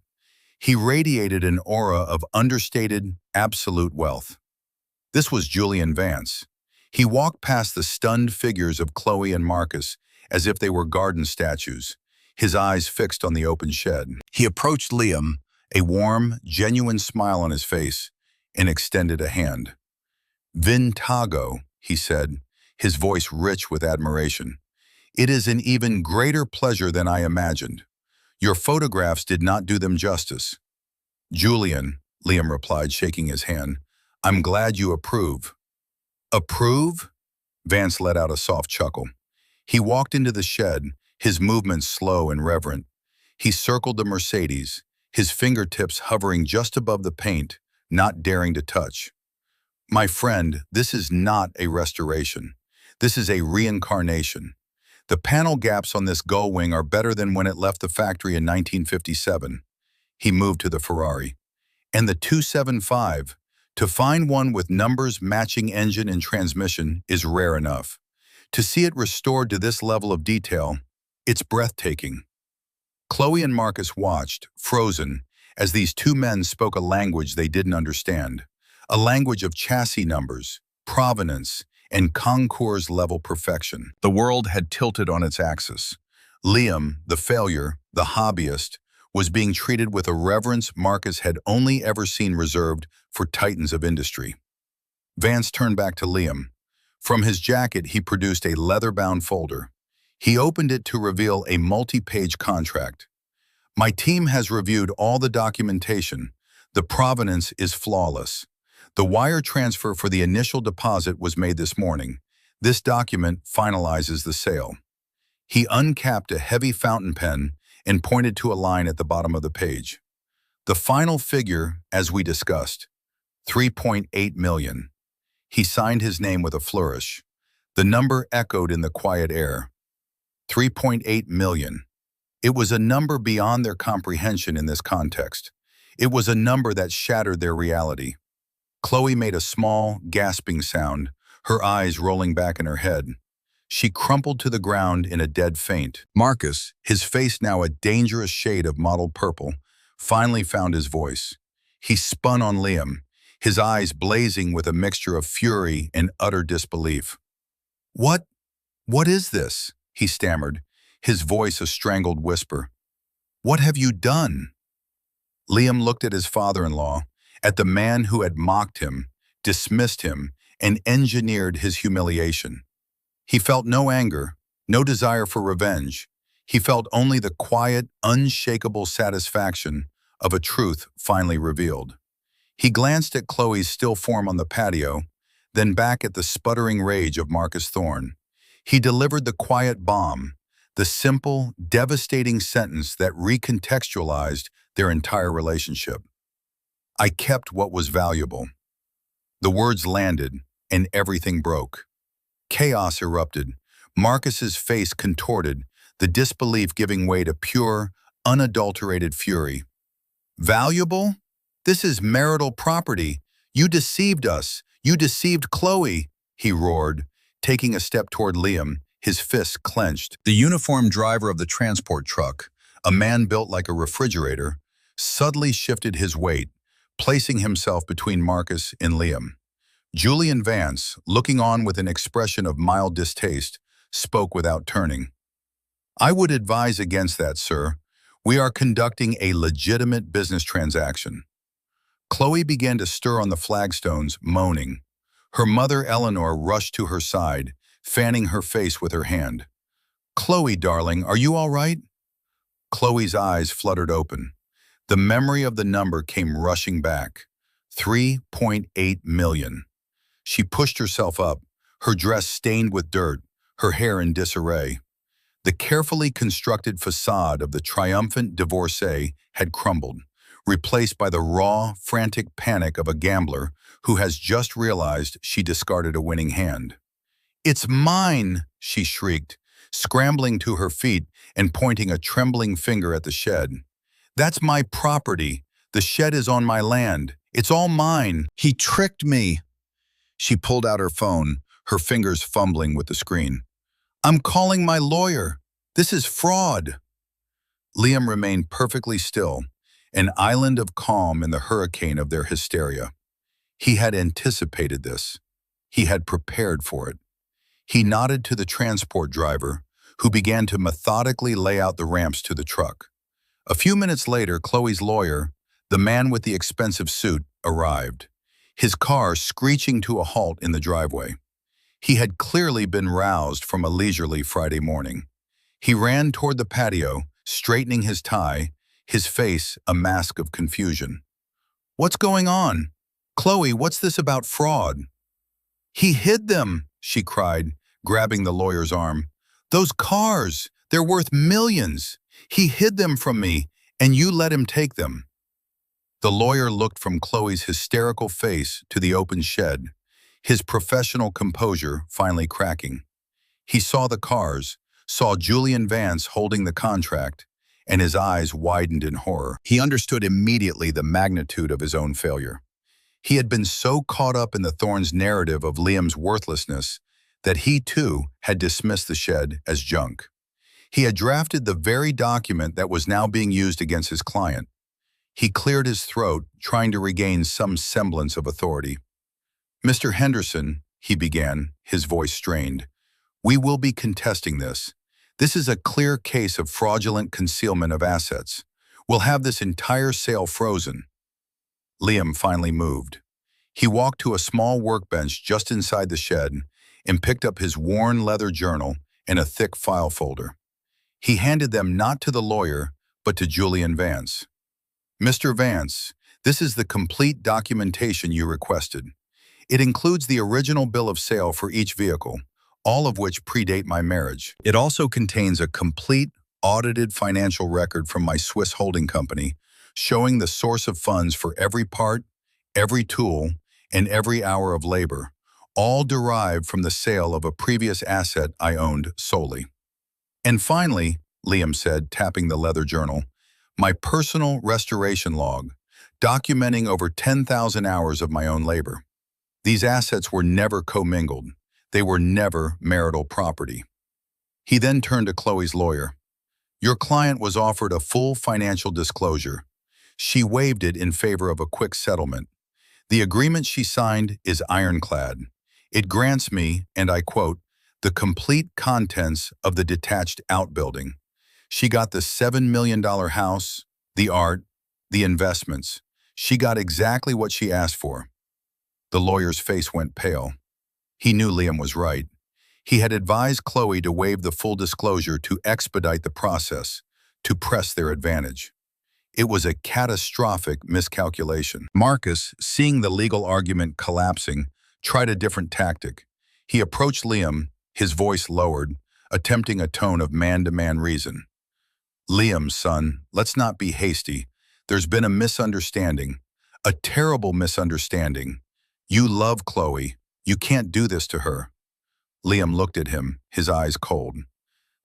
A: He radiated an aura of understated, absolute wealth. This was Julian Vance. He walked past the stunned figures of Chloe and Marcus as if they were garden statues, his eyes fixed on the open shed. He approached Liam, a warm, genuine smile on his face, and extended a hand. "Vintago," he said, his voice rich with admiration. "It is an even greater pleasure than I imagined. Your photographs did not do them justice." "Julian," Liam replied, shaking his hand, "I'm glad you approve." "Approve?" Vance let out a soft chuckle. He walked into the shed, his movements slow and reverent. He circled the Mercedes, his fingertips hovering just above the paint, not daring to touch. "My friend, this is not a restoration. This is a reincarnation. The panel gaps on this gull wing are better than when it left the factory in 1957. He moved to the Ferrari. "And the 275. To find one with numbers matching engine and transmission is rare enough. To see it restored to this level of detail, it's breathtaking." Chloe and Marcus watched, frozen, as these two men spoke a language they didn't understand, a language of chassis numbers, provenance, and concours-level perfection. The world had tilted on its axis. Liam, the failure, the hobbyist, was being treated with a reverence Marcus had only ever seen reserved for titans of industry. Vance turned back to Liam. From his jacket, he produced a leather-bound folder. He opened it to reveal a multi-page contract. "My team has reviewed all the documentation. The provenance is flawless. The wire transfer for the initial deposit was made this morning. This document finalizes the sale." He uncapped a heavy fountain pen and pointed to a line at the bottom of the page. "The final figure, as we discussed, 3.8 million. He signed his name with a flourish. The number echoed in the quiet air. 3.8 million. It was a number beyond their comprehension in this context. It was a number that shattered their reality. Chloe made a small, gasping sound, her eyes rolling back in her head. She crumpled to the ground in a dead faint. Marcus, his face now a dangerous shade of mottled purple, finally found his voice. He spun on Liam, his eyes blazing with a mixture of fury and utter disbelief. What is this?" he stammered, his voice a strangled whisper. "What have you done?" Liam looked at his father-in-law, at the man who had mocked him, dismissed him, and engineered his humiliation. He felt no anger, no desire for revenge. He felt only the quiet, unshakable satisfaction of a truth finally revealed. He glanced at Chloe's still form on the patio, then back at the sputtering rage of Marcus Thorne. He delivered the quiet bomb, the simple, devastating sentence that recontextualized their entire relationship. "I kept what was valuable." The words landed, and everything broke. Chaos erupted. Marcus's face contorted, the disbelief giving way to pure, unadulterated fury. "Valuable? This is marital property. You deceived us. You deceived Chloe," he roared, taking a step toward Liam, his fists clenched. The uniformed driver of the transport truck, a man built like a refrigerator, subtly shifted his weight, placing himself between Marcus and Liam. Julian Vance, looking on with an expression of mild distaste, spoke without turning. "I would advise against that, sir. We are conducting a legitimate business transaction." Chloe began to stir on the flagstones, moaning. Her mother, Eleanor, rushed to her side, fanning her face with her hand. "Chloe, darling, are you all right?" Chloe's eyes fluttered open. The memory of the number came rushing back. 3.8 million. She pushed herself up, her dress stained with dirt, her hair in disarray. The carefully constructed facade of the triumphant divorcee had crumbled, replaced by the raw, frantic panic of a gambler who has just realized she discarded a winning hand. "It's mine!" she shrieked, scrambling to her feet and pointing a trembling finger at the shed. "That's my property. The shed is on my land. It's all mine. He tricked me." She pulled out her phone, her fingers fumbling with the screen. "I'm calling my lawyer. This is fraud." Liam remained perfectly still, an island of calm in the hurricane of their hysteria. He had anticipated this. He had prepared for it. He nodded to the transport driver, who began to methodically lay out the ramps to the truck. A few minutes later, Chloe's lawyer, the man with the expensive suit, arrived, his car screeching to a halt in the driveway. He had clearly been roused from a leisurely Friday morning. He ran toward the patio, straightening his tie, his face a mask of confusion. "What's going on? Chloe, what's this about fraud?" "He hid them," she cried, grabbing the lawyer's arm. "Those cars, they're worth millions. He hid them from me, and you let him take them." The lawyer looked from Chloe's hysterical face to the open shed, his professional composure finally cracking. He saw the cars, saw Julian Vance holding the contract, and his eyes widened in horror. He understood immediately the magnitude of his own failure. He had been so caught up in the Thorns' narrative of Liam's worthlessness that he, too, had dismissed the shed as junk. He had drafted the very document that was now being used against his client. He cleared his throat, trying to regain some semblance of authority. "Mr. Henderson," he began, his voice strained, "we will be contesting this. This is a clear case of fraudulent concealment of assets. We'll have this entire sale frozen." Liam finally moved. He walked to a small workbench just inside the shed and picked up his worn leather journal and a thick file folder. He handed them not to the lawyer, but to Julian Vance. "Mr. Vance, this is the complete documentation you requested. It includes the original bill of sale for each vehicle, all of which predate my marriage. It also contains a complete, audited financial record from my Swiss holding company, showing the source of funds for every part, every tool, and every hour of labor, all derived from the sale of a previous asset I owned solely. And finally," Liam said, tapping the leather journal, "my personal restoration log, documenting over 10,000 hours of my own labor. These assets were never commingled. They were never marital property." He then turned to Chloe's lawyer. "Your client was offered a full financial disclosure. She waived it in favor of a quick settlement. The agreement she signed is ironclad. It grants me, and I quote, the complete contents of the detached outbuilding. She got the $7 million house, the art, the investments. She got exactly what she asked for." The lawyer's face went pale. He knew Liam was right. He had advised Chloe to waive the full disclosure to expedite the process, to press their advantage. It was a catastrophic miscalculation. Marcus, seeing the legal argument collapsing, tried a different tactic. He approached Liam, his voice lowered, attempting a tone of man-to-man reason. "Liam, son, let's not be hasty. There's been a misunderstanding, a terrible misunderstanding. You love Chloe. You can't do this to her." Liam looked at him, his eyes cold.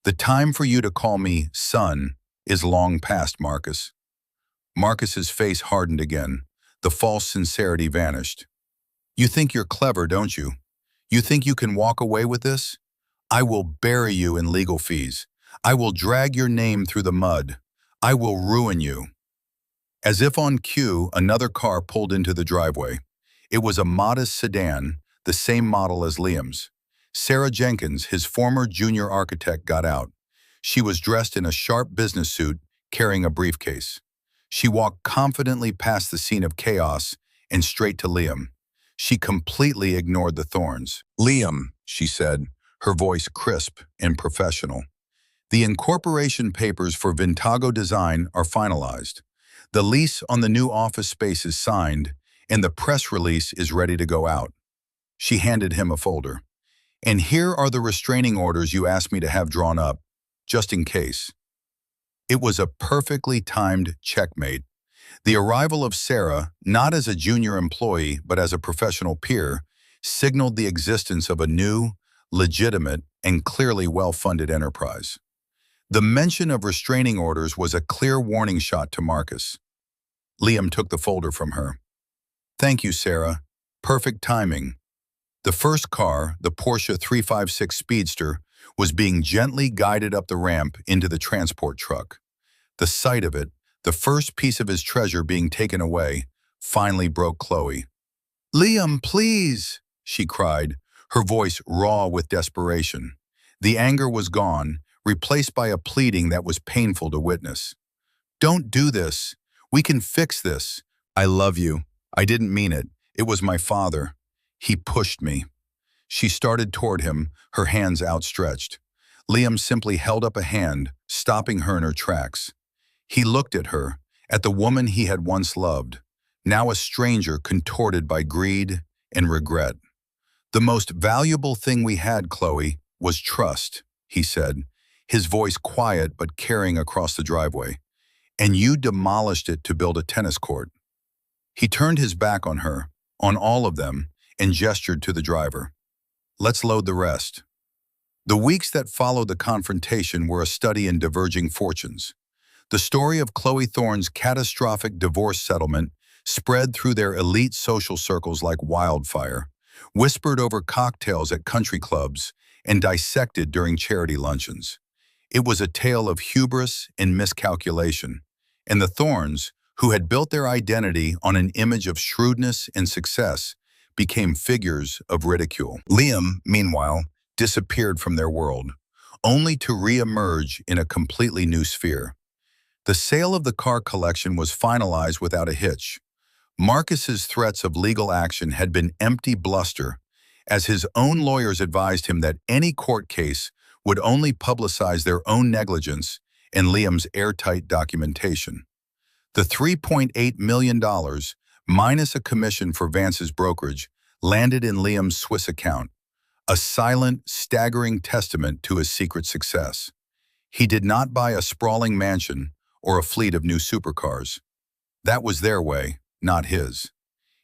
A: "The time for you to call me son is long past, Marcus." Marcus's face hardened again. The false sincerity vanished. "You think you're clever, don't you? You think you can walk away with this? I will bury you in legal fees. I will drag your name through the mud. I will ruin you." As if on cue, another car pulled into the driveway. It was a modest sedan, the same model as Liam's. Sarah Jenkins, his former junior architect, got out. She was dressed in a sharp business suit, carrying a briefcase. She walked confidently past the scene of chaos and straight to Liam. She completely ignored the Thorns. "Liam," she said, her voice crisp and professional. "The incorporation papers for Vintago Design are finalized. The lease on the new office space is signed, and the press release is ready to go out." She handed him a folder. "And here are the restraining orders you asked me to have drawn up, just in case." It was a perfectly timed checkmate. The arrival of Sarah, not as a junior employee but as a professional peer, signaled the existence of a new, legitimate, and clearly well-funded enterprise. The mention of restraining orders was a clear warning shot to Marcus. Liam took the folder from her. "Thank you, Sarah. Perfect timing." The first car, the Porsche 356 Speedster, was being gently guided up the ramp into the transport truck. The sight of it, the first piece of his treasure being taken away, finally broke Chloe. "Liam, please!" she cried, her voice raw with desperation. The anger was gone, replaced by a pleading that was painful to witness. Don't do this. We can fix this. I love you. I didn't mean it. It was my father. He pushed me. She started toward him, her hands outstretched. Liam simply held up a hand, stopping her in her tracks. He looked at her, at the woman he had once loved, now a stranger contorted by greed and regret. The most valuable thing we had, Chloe, was trust, he said, his voice quiet but carrying across the driveway. And you demolished it to build a tennis court. He turned his back on her, on all of them, and gestured to the driver. Let's load the rest. The weeks that followed the confrontation were a study in diverging fortunes. The story of Chloe Thorne's catastrophic divorce settlement spread through their elite social circles like wildfire, whispered over cocktails at country clubs, and dissected during charity luncheons. It was a tale of hubris and miscalculation, and the Thornes, who had built their identity on an image of shrewdness and success, became figures of ridicule. Liam, meanwhile, disappeared from their world, only to re-emerge in a completely new sphere. The sale of the car collection was finalized without a hitch. Marcus's threats of legal action had been empty bluster, as his own lawyers advised him that any court case would only publicize their own negligence and Liam's airtight documentation. The $3.8 million, minus a commission for Vance's brokerage, landed in Liam's Swiss account, a silent, staggering testament to his secret success. He did not buy a sprawling mansion or a fleet of new supercars. That was their way, not his.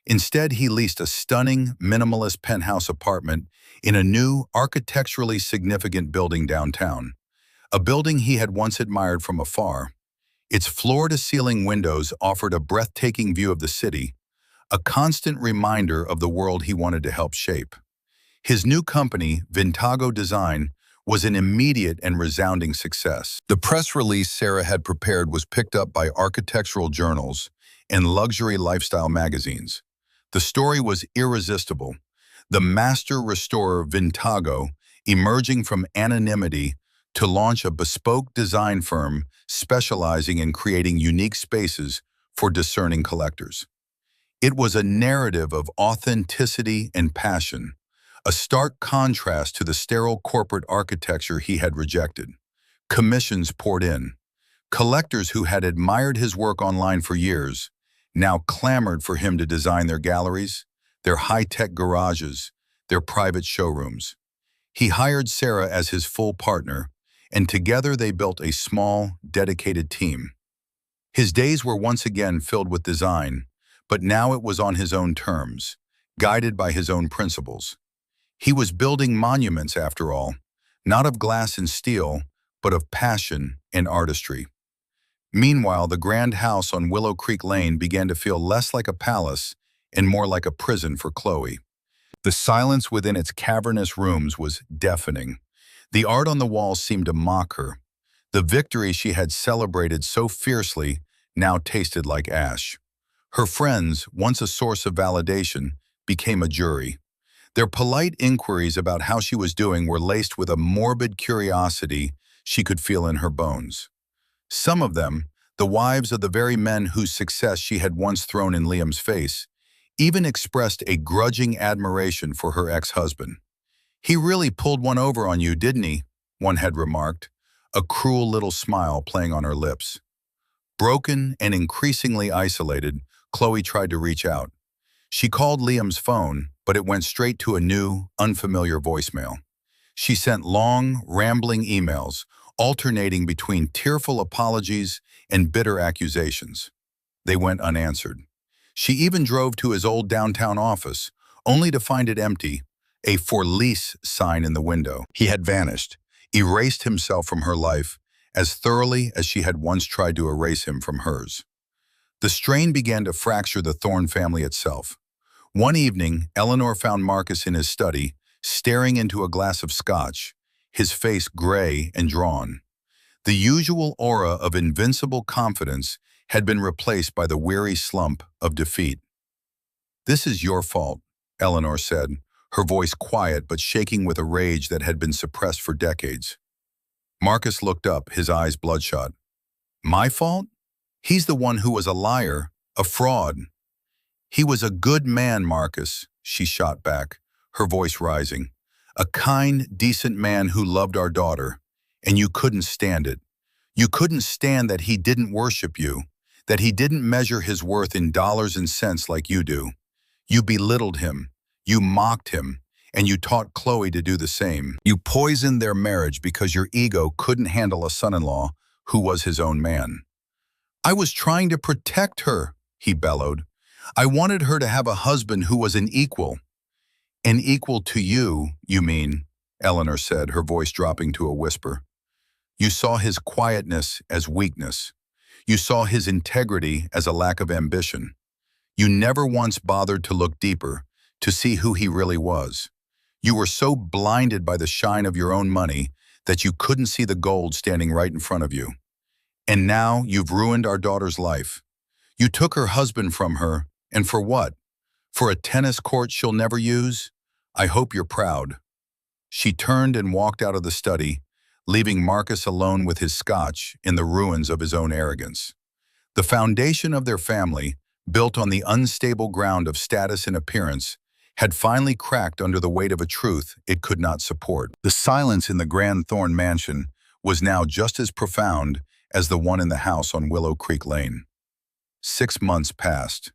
A: Instead, he leased a stunning, minimalist penthouse apartment in a new, architecturally significant building downtown, a building he had once admired from afar. Its floor-to-ceiling windows offered a breathtaking view of the city, a constant reminder of the world he wanted to help shape. His new company, Vintago Design, was an immediate and resounding success. The press release Sarah had prepared was picked up by architectural journals and luxury lifestyle magazines. The story was irresistible. The master restorer Vintago, emerging from anonymity to launch a bespoke design firm specializing in creating unique spaces for discerning collectors. It was a narrative of authenticity and passion, a stark contrast to the sterile corporate architecture he had rejected. Commissions poured in. Collectors who had admired his work online for years now clamored for him to design their galleries, their high-tech garages, their private showrooms. He hired Sarah as his full partner, and together they built a small, dedicated team. His days were once again filled with design, but now it was on his own terms, guided by his own principles. He was building monuments, after all, not of glass and steel, but of passion and artistry. Meanwhile, the grand house on Willow Creek Lane began to feel less like a palace and more like a prison for Chloe. The silence within its cavernous rooms was deafening. The art on the walls seemed to mock her. The victory she had celebrated so fiercely now tasted like ash. Her friends, once a source of validation, became a jury. Their polite inquiries about how she was doing were laced with a morbid curiosity she could feel in her bones. Some of them, the wives of the very men whose success she had once thrown in Liam's face, even expressed a grudging admiration for her ex-husband. "He really pulled one over on you, didn't he?" one had remarked, a cruel little smile playing on her lips. Broken and increasingly isolated, Chloe tried to reach out. She called Liam's phone, but it went straight to a new, unfamiliar voicemail. She sent long, rambling emails, alternating between tearful apologies and bitter accusations. They went unanswered. She even drove to his old downtown office, only to find it empty, a "for lease" sign in the window. He had vanished, erased himself from her life as thoroughly as she had once tried to erase him from hers. The strain began to fracture the Thorne family itself. One evening, Eleanor found Marcus in his study, staring into a glass of scotch, his face gray and drawn. The usual aura of invincible confidence had been replaced by the weary slump of defeat. "This is your fault," Eleanor said, her voice quiet but shaking with a rage that had been suppressed for decades. Marcus looked up, his eyes bloodshot. My fault? He's the one who was a liar, a fraud. He was a good man, Marcus, she shot back, her voice rising. A kind, decent man who loved our daughter, and you couldn't stand it. You couldn't stand that he didn't worship you, that he didn't measure his worth in dollars and cents like you do. You belittled him, you mocked him, and you taught Chloe to do the same. You poisoned their marriage because your ego couldn't handle a son-in-law who was his own man. I was trying to protect her, he bellowed. I wanted her to have a husband who was an equal. An equal to you, you mean, Eleanor said, her voice dropping to a whisper. You saw his quietness as weakness. You saw his integrity as a lack of ambition. You never once bothered to look deeper, to see who he really was. You were so blinded by the shine of your own money that you couldn't see the gold standing right in front of you. And now you've ruined our daughter's life. You took her husband from her, and for what? For a tennis court she'll never use? I hope you're proud. She turned and walked out of the study, leaving Marcus alone with his scotch in the ruins of his own arrogance. The foundation of their family, built on the unstable ground of status and appearance, had finally cracked under the weight of a truth it could not support. The silence in the Grand Thorn mansion was now just as profound as the one in the house on Willow Creek Lane. 6 months passed.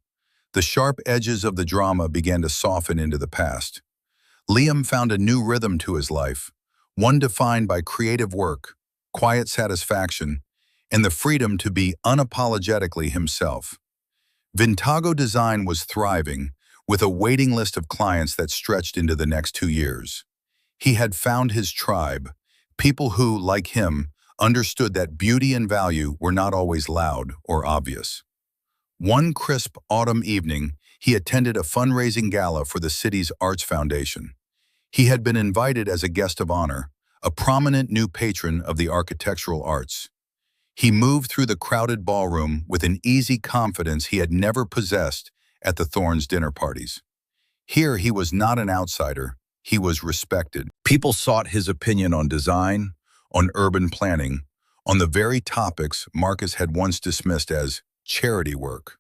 A: The sharp edges of the drama began to soften into the past. Liam found a new rhythm to his life, one defined by creative work, quiet satisfaction, and the freedom to be unapologetically himself. Vintago Design was thriving, with a waiting list of clients that stretched into the next 2 years. He had found his tribe, people who, like him, understood that beauty and value were not always loud or obvious. One crisp autumn evening, he attended a fundraising gala for the city's Arts Foundation. He had been invited as a guest of honor, a prominent new patron of the architectural arts. He moved through the crowded ballroom with an easy confidence he had never possessed at the Thorns dinner parties. Here he was not an outsider, he was respected. People sought his opinion on design, on urban planning, on the very topics Marcus had once dismissed as charity work.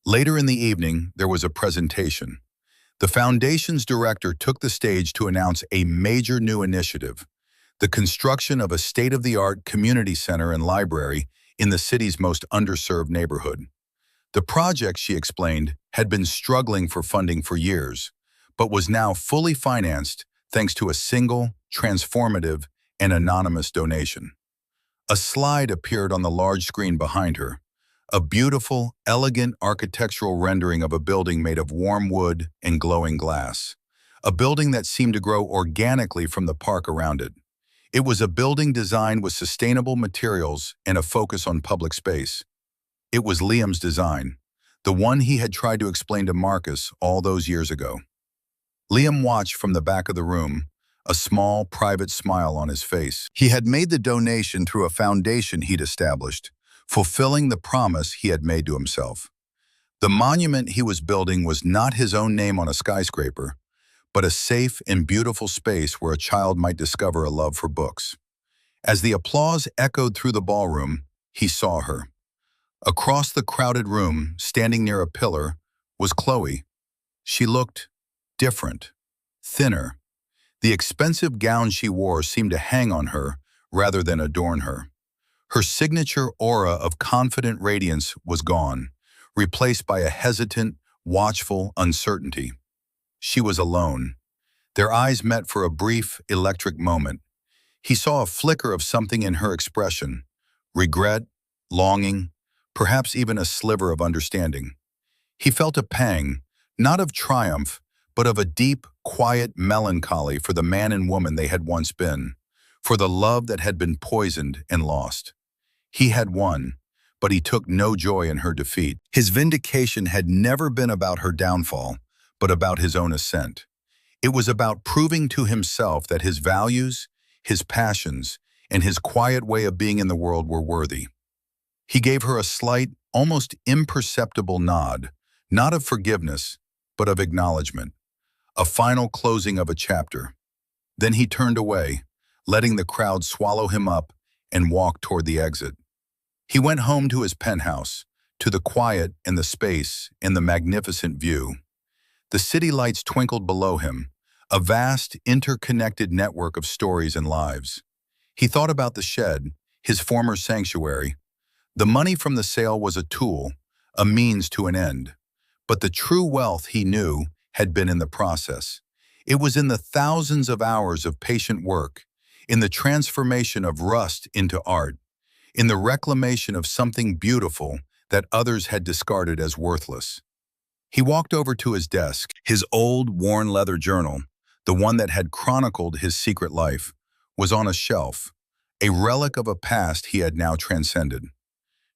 A: Later in the evening, there was a presentation. The foundation's director took the stage to announce a major new initiative, the construction of a state-of-the-art community center and library in the city's most underserved neighborhood. The project, she explained, had been struggling for funding for years, but was now fully financed thanks to a single, transformative, and anonymous donation. A slide appeared on the large screen behind her, a beautiful, elegant architectural rendering of a building made of warm wood and glowing glass, a building that seemed to grow organically from the park around it. It was a building designed with sustainable materials and a focus on public space. It was Liam's design, the one he had tried to explain to Marcus all those years ago. Liam watched from the back of the room, a small, private smile on his face. He had made the donation through a foundation he'd established, fulfilling the promise he had made to himself. The monument he was building was not his own name on a skyscraper, but a safe and beautiful space where a child might discover a love for books. As the applause echoed through the ballroom, he saw her. Across the crowded room, standing near a pillar, was Chloe. She looked different, thinner. The expensive gown she wore seemed to hang on her rather than adorn her. Her signature aura of confident radiance was gone, replaced by a hesitant, watchful uncertainty. She was alone. Their eyes met for a brief, electric moment. He saw a flicker of something in her expression, regret, longing, perhaps even a sliver of understanding. He felt a pang, not of triumph, but of a deep, quiet melancholy for the man and woman they had once been, for the love that had been poisoned and lost. He had won, but he took no joy in her defeat. His vindication had never been about her downfall, but about his own ascent. It was about proving to himself that his values, his passions, and his quiet way of being in the world were worthy. He gave her a slight, almost imperceptible nod, not of forgiveness, but of acknowledgement. a final closing of a chapter. Then he turned away, letting the crowd swallow him up and walked toward the exit. He went home to his penthouse, to the quiet and the space and the magnificent view. The city lights twinkled below him, a vast, interconnected network of stories and lives. He thought about the shed, his former sanctuary. The money from the sale was a tool, a means to an end. But the true wealth, he knew, had been in the process. It was in the thousands of hours of patient work, in the transformation of rust into art, in the reclamation of something beautiful that others had discarded as worthless. He walked over to his desk. His old, worn leather journal, the one that had chronicled his secret life, was on a shelf, a relic of a past he had now transcended.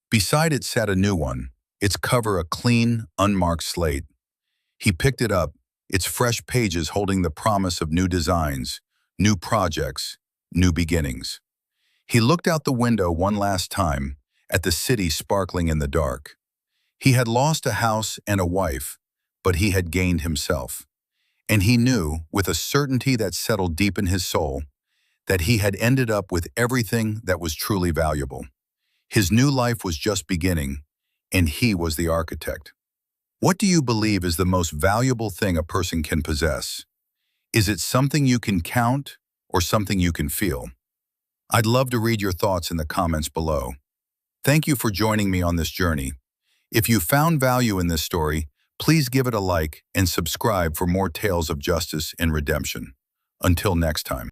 A: Beside it sat a new one, its cover a clean, unmarked slate. He picked it up, its fresh pages holding the promise of new designs, new projects, new beginnings. He looked out the window one last time, at the city sparkling in the dark. He had lost a house and a wife, but he had gained himself. And he knew, with a certainty that settled deep in his soul, that he had ended up with everything that was truly valuable. His new life was just beginning, and he was the architect. What do you believe is the most valuable thing a person can possess? Is it something you can count or something you can feel? I'd love to read your thoughts in the comments below. Thank you for joining me on this journey. If you found value in this story, please give it a like and subscribe for more tales of justice and redemption. Until next time.